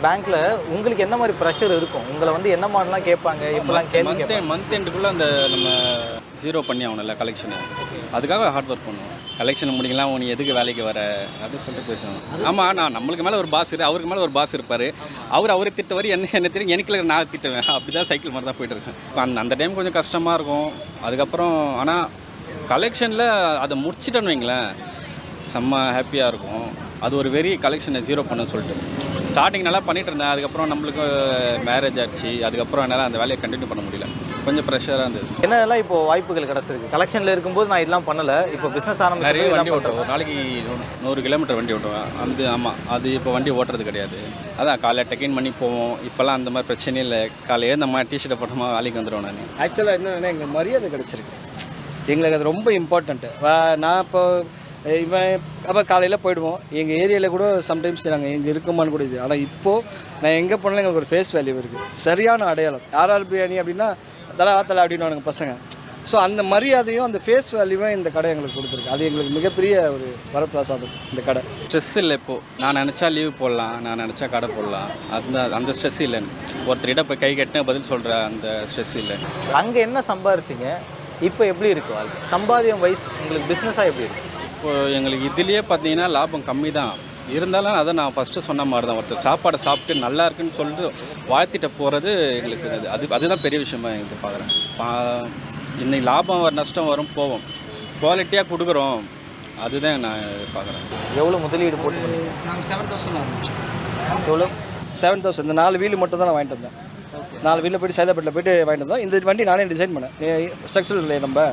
பேங்க்ல உங்களுக்கு என்ன மாதிரி ப்ரெஷர் இருக்கும்? உங்களை வந்து என்ன மாதிரிலாம் கேட்பாங்க? இப்பெல்லாம் கேள்வி கேட்பாங்க. மந்த் எண்டுக்குள்ளே அந்த நம்ம ஜீரோ பண்ணி ஆகணும்ல கலெக்ஷனு, அதுக்காக ஹார்ட் ஒர்க் பண்ணுவோம். கலெக்ஷன் முடிக்கலாம், நீ எதுக்கு வேலைக்கு வர அப்படின்னு சொல்லிட்டு பேசுவோம். ஆமாம், நான் நம்மளுக்கு மேலே ஒரு பாஸ் அவருக்கு மேலே ஒரு பாஸ் இருப்பார். அவரை திட்டவர், என்ன திட்டம், எனக்கு நான் திட்டுவேன். அப்படி தான் சைக்கிள் மாதிரி தான் போய்ட்டுருக்கேன். இப்போ அந்த டைம் கொஞ்சம் கஷ்டமாக இருக்கும். அதுக்கப்புறம் ஆனால் கலெக்ஷனில் அதை முடிச்சிட்டேன்னு வைங்களேன், செம்ம ஹாப்பியாக இருக்கும். அது ஒரு வெறி கலெக்ஷனை ஜீரோ பண்ண சொல்லிட்டு ஸ்டார்டிங் நல்லா பண்ணிகிட்டு இருந்தேன். அதுக்கப்புறம் நம்மளுக்கு மேரேஜ் ஆச்சு. அதுக்கப்புறம் என்னால் அந்த வேலையை கண்டினியூ பண்ண முடியல, கொஞ்சம் ப்ரெஷராக இருந்தது. என்னெல்லாம் இப்போ வாய்ப்புகள் கிடச்சிருக்கு? கலெக்ஷனில் இருக்கும்போது நான் இதெல்லாம் பண்ணலை, இப்போ பிஸ்னஸ் ஆரம்பிச்சு நிறைய வண்டி ஓட்டுவேன். ஒரு நாளைக்கு 100 கிலோமீட்டர் வண்டி ஓட்டுவேன். அந்த ஆமாம், அது இப்போ வண்டி ஓட்டுறது கிடையாது. அதான் காலையில் டெக்கின் பண்ணி போவோம். இப்போல்லாம் அந்த மாதிரி பிரச்சனையும் இல்லை. காலையில் நம்ம டிஷர்ட்டை போட்டோமா வேலைக்கு வந்துடுவோம். நான் ஆக்சுவலாக என்னென்னா எங்களுக்கு மரியாதை கிடச்சிருக்கு. எங்களுக்கு அது ரொம்ப இம்பார்ட்டண்ட்டு. நான் இப்போ இவன் அப்போ காலையில் போயிடுவோம். எங்கள் ஏரியாவில் கூட சம்டைம்ஸ் நாங்கள் எங்கே இருக்குமான்னு கூட இது. ஆனால் இப்போது நான் எங்கே போனாலும் எங்களுக்கு ஒரு ஃபேஸ் வேல்யூ இருக்குது, சரியான அடையாளம். ஆர்ஆர் பிரியாணி அப்படின்னா தலை அப்படின்னு எனக்கு பசங்க. ஸோ அந்த மரியாதையும் அந்த ஃபேஸ் வேல்யூவும் இந்த கடை எங்களுக்கு கொடுத்துருக்கு. அது எங்களுக்கு மிகப்பெரிய ஒரு வரப்பிரசாதம் இந்த கடை. ஸ்ட்ரெஸ் இல்லை. இப்போது நான் நினச்சா லீவ் போடலாம், நான் நினச்சா கடை போடலாம். அந்த ஸ்ட்ரெஸ் இல்லை. ஒருத்தர்கிட்ட போய் கை கட்டின பதில் சொல்கிற அந்த ஸ்ட்ரெஸ் இல்லை. அங்கே என்ன சம்பாரிச்சிங்க, இப்போ எப்படி இருக்குது வாழ்க்கை? சம்பாதியம் வைஸ் உங்களுக்கு பிஸ்னஸாக எப்படி இருக்குது? இப்போது எங்களுக்கு இதுலேயே பார்த்தீங்கன்னா லாபம் கம்மி தான் இருந்தாலும், அதை நான் ஃபஸ்ட்டு சொன்ன மாதிரி தான். ஒருத்தர் சாப்பாடை சாப்பிட்டு நல்லா இருக்குன்னு சொல்லிட்டு வாழ்த்திட்ட போகிறது எங்களுக்கு அதுதான் பெரிய விஷயமா எங்களுக்கு பார்க்குறேன். இன்னைக்கு லாபம் நஷ்டம் வரும் போவோம், குவாலிட்டியாக கொடுக்குறோம், அதுதான் நான் பார்க்குறேன். எவ்வளோ முதலீடு போட்டு? நாங்கள் 7,000 ஆரம்பிச்சோம். எவ்வளோ? 7,000. இந்த 4 வீல் மட்டும் தான் நான் வாங்கிட்டு வந்தேன். 4 வீலில் போய்ட்டு சைதாப்பேட்டில் போய்ட்டு வாங்கிட்டு வந்தோம். இந்த வண்டி நானே டிசைன் பண்ணேன். ஸ்ட்ரக்சர் இல்லை, நம்ம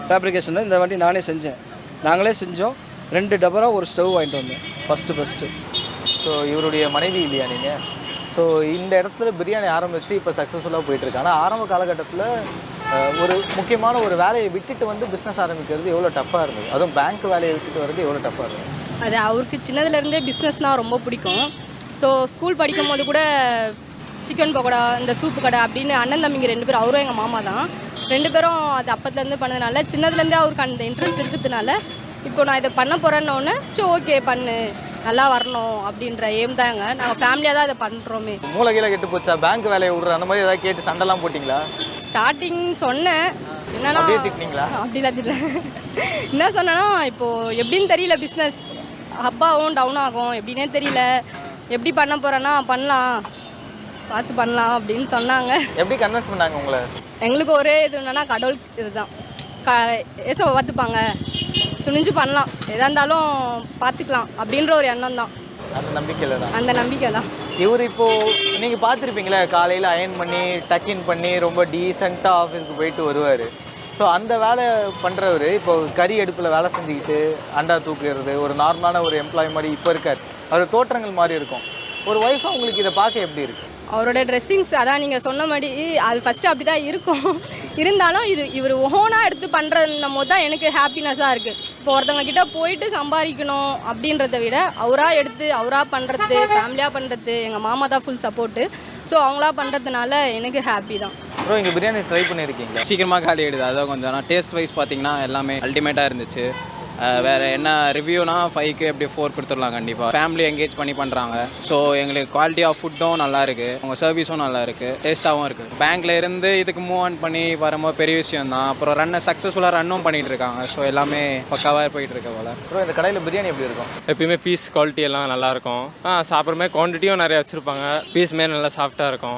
ஃபேப்ரிகேஷனில் இந்த வண்டி நானே செஞ்சேன். நாங்களே செஞ்சோம். 2 டபரா ஒரு ஸ்டவ் வாங்கிட்டு வந்தோம் ஃபஸ்ட்டு. ஸோ இவருடைய மனைவி இல்லையா நீங்கள்? ஸோ இந்த இடத்துல பிரியாணி ஆரம்பித்து இப்போ சக்ஸஸ்ஃபுல்லாக போயிட்டுருக்கு. ஆனால் ஆரம்ப காலகட்டத்தில் ஒரு முக்கியமான ஒரு வேலையை விட்டுட்டு வந்து பிஸ்னஸ் ஆரம்பிக்கிறது எவ்வளோ டஃப்பாக இருந்தது? அதுவும் பேங்க் வேலையை விட்டுட்டு வர்றது எவ்வளோ டஃப்பாக இருந்தது? அது அவருக்கு சின்னதுலேருந்தே பிஸ்னஸ்னால் ரொம்ப பிடிக்கும். ஸோ ஸ்கூல் படிக்கும் போது கூட சிக்கன் பக்கோடா, இந்த சூப்பு கடை அப்படின்னு அண்ணன் தம்பிங்க 2 பேரும், அவரும் எங்கள் மாமா தான், 2 பேரும் அது அப்பத்துலேருந்து பண்ணதுனால, சின்னதுலேருந்தே அவருக்கு அந்த இன்ட்ரெஸ்ட் இருக்கிறதுனால, இப்போ நான் இதை பண்ண போகிறேன்னொன்னே சரி ஓகே பண்ணு, நல்லா வரணும் அப்படின்ற எய்ம் தாங்க. நாங்கள் ஃபேமிலியாக தான் இதை பண்ணுறோமே. மூளைகீழே கெட்டு போச்சா? பேங்க் வேலையை விட்ற அந்த மாதிரி ஏதாவது கேட்டு சண்டைலாம் போட்டிங்களா? ஸ்டார்டிங் சொன்னேன், என்னன்னா திட்டிங்களா? அப்படிலாம் திட்டல. என்ன சொன்னேன்னா, இப்போது எப்படின்னு தெரியல, பிஸ்னஸ் அப்பாவும் டவுன் ஆகும் எப்படின்னே தெரியல, எப்படி பண்ண போகிறேன்னா பண்ணலாம், பார்த்து பண்ணலாம் அப்படின்னு சொன்னாங்க. எப்படி கன்வின்ஸ் பண்ணாங்க உங்களை? எங்களுக்கு ஒரே இது என்னன்னா, கடவுள் இதுதான், ஏசோ பார்த்துப்பாங்க, துணிஞ்சு பண்ணலாம், எதாக இருந்தாலும் பார்த்துக்கலாம் அப்படின்ற ஒரு எண்ணம் தான். அந்த நம்பிக்கையில் தான். அந்த நம்பிக்கை தான். இவர் இப்போது நீங்கள் பார்த்துருப்பீங்களே, காலையில் அயன் பண்ணி டக்கின் பண்ணி ரொம்ப டீசெண்டாக ஆஃபீஸுக்கு போயிட்டு வருவார். ஸோ அந்த வேலை பண்ணுறவர் இப்போ கறி அடுப்பில் வேலை செஞ்சுக்கிட்டு அண்டா தூக்குறது ஒரு நார்மலான ஒரு எம்ப்ளாயி மாதிரி இப்போ இருக்கார். அவர் தோற்றங்கள் மாதிரி இருக்கும். ஒரு ஒய்ஃபாக உங்களுக்கு இதை பார்க்க எப்படி இருக்குது? அவரோட ட்ரெஸ்ஸிங்ஸ் அதான் நீங்கள் சொன்ன மாதிரி அது ஃபஸ்ட்டு அப்படி தான் இருக்கும். இருந்தாலும் இவர் ஓனாக எடுத்து பண்ணுறதுன்னும் போது தான் எனக்கு ஹாப்பினஸ்ஸாக இருக்குது. இப்போ ஒருத்தவங்க கிட்டே போயிட்டு சம்பாதிக்கணும் அப்படின்றத விட அவராக எடுத்து அவராக பண்ணுறது, ஃபேமிலியாக பண்ணுறது, எங்கள் மாமா தான் ஃபுல் சப்போர்ட்டு. ஸோ அவங்களா பண்ணுறதுனால எனக்கு ஹாப்பி தான். அப்புறம் இங்கே பிரியாணி ட்ரை பண்ணியிருக்கீங்களா? சீக்கிரமாக காலி ஆகிடுது. அதான் கொஞ்சம் ஆனால் டேஸ்ட் வைஸ் பார்த்தீங்கன்னா எல்லாமே அல்டிமேட்டாக இருந்துச்சு. வேறு என்ன ரிவ்யூனா 5க்கு எப்படி 4 கொடுத்துடலாம் கண்டிப்பாக. ஃபேமிலி என்கேஜ் பண்ணி பண்ணுறாங்க. ஸோ எங்களுக்கு குவாலிட்டி ஆஃப் ஃபுட்டும் நல்லா இருக்குது, உங்கள் சர்வீஸும் நல்லா இருக்குது, டேஸ்ட்டாகவும் இருக்குது. பேங்க்கில் இருந்து இதுக்கு மூவ் ஆன் பண்ணி வரும்போது பெரிய விஷயம் தான். அப்புறம் சக்ஸஸ்ஃபுல்லாக ரன்னும் பண்ணிகிட்டு இருக்காங்க. ஸோ எல்லாமே பக்காவாக போயிட்டு இருக்க போல். அப்புறம் இந்த கடையில் பிரியாணி எப்படி இருக்கும்? எப்பயுமே பீஸ் குவாலிட்டி எல்லாம் நல்லாயிருக்கும். சாப்பிட்ற மாதிரி குவான்டிட்டியும் நிறையா வச்சுருப்பாங்க. பீஸ் மாரி நல்லா சாஃப்டாக இருக்கும்.